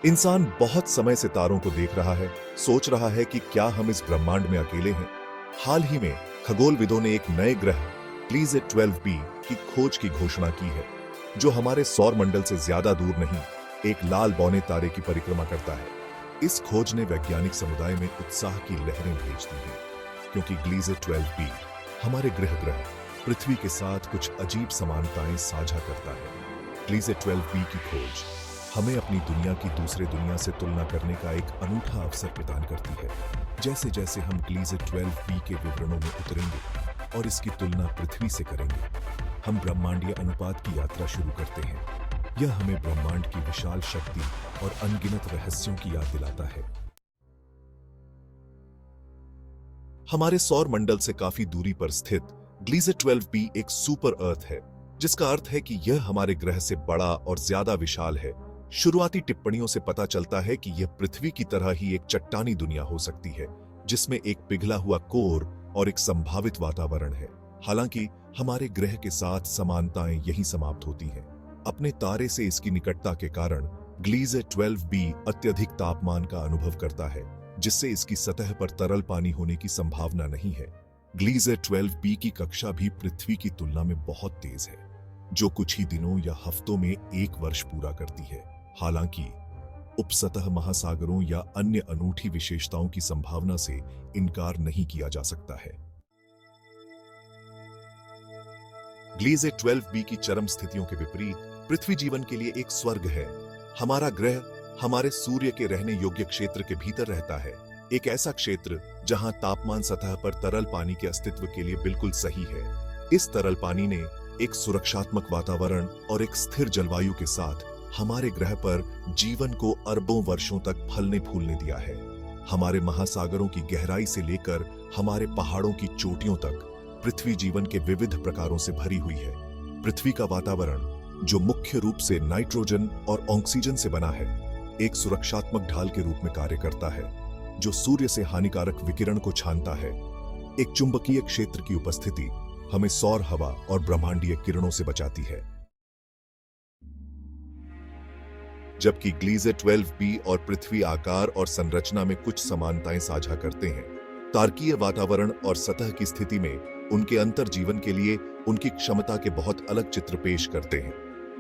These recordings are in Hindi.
इंसान बहुत समय से तारों को देख रहा है, सोच रहा है कि क्या हम इस ब्रह्मांड में अकेले हैं। हाल ही में खगोलविदों ने एक नए ग्रह ग्लीज़ेट 12b की खोज की घोषणा की है, जो हमारे सौर मंडल से ज्यादा दूर नहीं, एक लाल बौने तारे की परिक्रमा करता है। इस खोज ने वैज्ञानिक समुदाय में उत्साह की लहरें भेज दी हैं, क्योंकि ग्लीज़ेट 12b हमारे ग्रह पृथ्वी के साथ कुछ अजीब समानताएं साझा करता है। ग्लीज़ेट 12b की खोज हमें अपनी दुनिया की दूसरे दुनिया से तुलना करने का एक अनूठा अवसर प्रदान करती है। जैसे जैसे हम ग्लीज़ेट 12b के विवरणों में उतरेंगे और इसकी तुलना पृथ्वी से करेंगे, हम ब्रह्मांडीय अनुपात की यात्रा शुरू करते हैं। यह हमें ब्रह्मांड की विशाल शक्ति और अनगिनत रहस्यों की याद दिलाता है। हमारे सौर मंडल से काफी दूरी पर स्थित ग्लीज़ेट 12b एक सुपर अर्थ है, जिसका अर्थ है कि यह हमारे ग्रह से बड़ा और ज्यादा विशाल है। शुरुआती टिप्पणियों से पता चलता है कि यह पृथ्वी की तरह ही एक चट्टानी दुनिया हो सकती है, जिसमें एक पिघला हुआ कोर और एक संभावित वातावरण है। हालांकि हमारे ग्रह के साथ समानताएं यहीं समाप्त होती हैं। अपने तारे से इसकी निकटता के कारण ग्लीज़ेट 12b अत्यधिक तापमान का अनुभव करता है, जिससे इसकी सतह पर तरल पानी होने की संभावना नहीं है। ग्लीज़ेट 12b की कक्षा भी पृथ्वी की तुलना में बहुत तेज है, जो कुछ ही दिनों या हफ्तों में एक वर्ष पूरा करती है। हालांकि उपसतह महासागरों या अन्य अनूठी विशेषताओं की संभावना से इनकार नहीं किया जा सकता है। ग्लीज़ेट 12b की चरम स्थितियों के विपरीत पृथ्वी जीवन के लिए एक स्वर्ग है। हमारा ग्रह हमारे सूर्य के रहने योग्य क्षेत्र के भीतर रहता है, एक ऐसा क्षेत्र जहां तापमान सतह पर तरल पानी के अस्तित्व के लिए बिल्कुल सही है। इस तरल पानी ने एक सुरक्षात्मक वातावरण और एक स्थिर जलवायु के साथ हमारे ग्रह पर जीवन को अरबों वर्षों तक फलने फूलने दिया है। हमारे महासागरों की गहराई से लेकर हमारे पहाड़ों की चोटियों तक पृथ्वी जीवन के विविध प्रकारों से भरी हुई है। पृथ्वी का वातावरण, जो मुख्य रूप से नाइट्रोजन और ऑक्सीजन से बना है, एक सुरक्षात्मक ढाल के रूप में कार्य करता है, जो सूर्य से हानिकारक विकिरण को छानता है। एक चुंबकीय क्षेत्र की उपस्थिति हमें सौर हवा और ब्रह्मांडीय किरणों से बचाती है। जबकि ग्लीज़ेट 12b और पृथ्वी आकार और संरचना में कुछ समानताएं साझा करते हैं, तारकीय वातावरण और सतह की स्थिति में उनके अंतर जीवन के लिए उनकी क्षमता के बहुत अलग चित्र पेश करते हैं।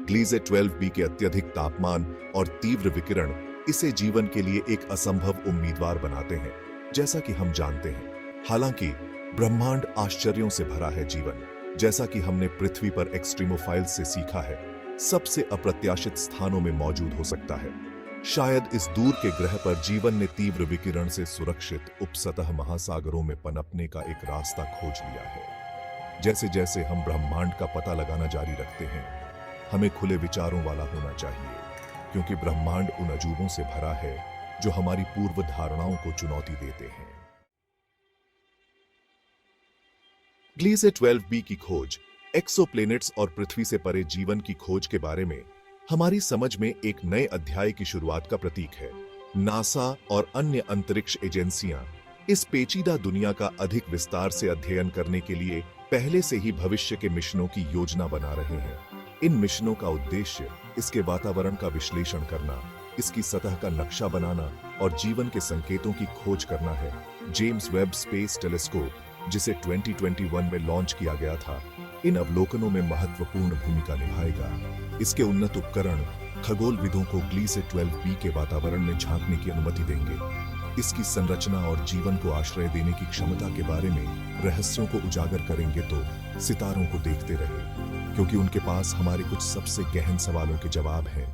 ग्लीज़ेट 12b के अत्यधिक तापमान और तीव्र विकिरण इसे जीवन के लिए एक असंभव उम्मीदवार बनाते हैं, जैसा कि हम जानते हैं। हालांकि ब्रह्मांड आश्चर्यों से भरा है। जीवन, जैसा कि हमने पृथ्वी पर एक्सट्रीमोफाइल्स से सीखा है, सबसे अप्रत्याशित स्थानों में मौजूद हो सकता है। शायद इस दूर के ग्रह पर जीवन ने तीव्र विकिरण से सुरक्षित उपसतह महासागरों में पनपने का एक रास्ता खोज लिया है। जैसे जैसे हम ब्रह्मांड का पता लगाना जारी रखते हैं, हमें खुले विचारों वाला होना चाहिए, क्योंकि ब्रह्मांड उन अजूबों से भरा है जो हमारी पूर्व धारणाओं को चुनौती देते हैं। ग्लीज़ेट 12b की खोज एक्सोप्लैनेट्स और पृथ्वी से परे जीवन की खोज के बारे में हमारी समझ में एक नए अध्याय की शुरुआत का प्रतीक है। नासा और अन्य अंतरिक्ष एजेंसियां इस पेचीदा दुनिया का अधिक विस्तार से अध्ययन करने के लिए पहले से ही भविष्य के मिशनों की योजना बना रहे हैं। इन मिशनों का उद्देश्य इसके वातावरण का विश्लेषण करना, इसकी सतह का नक्शा बनाना और जीवन के संकेतों की खोज करना है। जेम्स वेब स्पेस टेलीस्कोप, जिसे 2021 में लॉन्च किया गया था, इन अवलोकनों में महत्वपूर्ण भूमिका निभाएगा। इसके उन्नत उपकरण खगोलविदों को ग्लीज़ेट 12b के वातावरण में झांकने की अनुमति देंगे, इसकी संरचना और जीवन को आश्रय देने की क्षमता के बारे में रहस्यों को उजागर करेंगे। तो सितारों को देखते रहे, क्योंकि उनके पास हमारे कुछ सबसे गहन सवालों के जवाब हैं।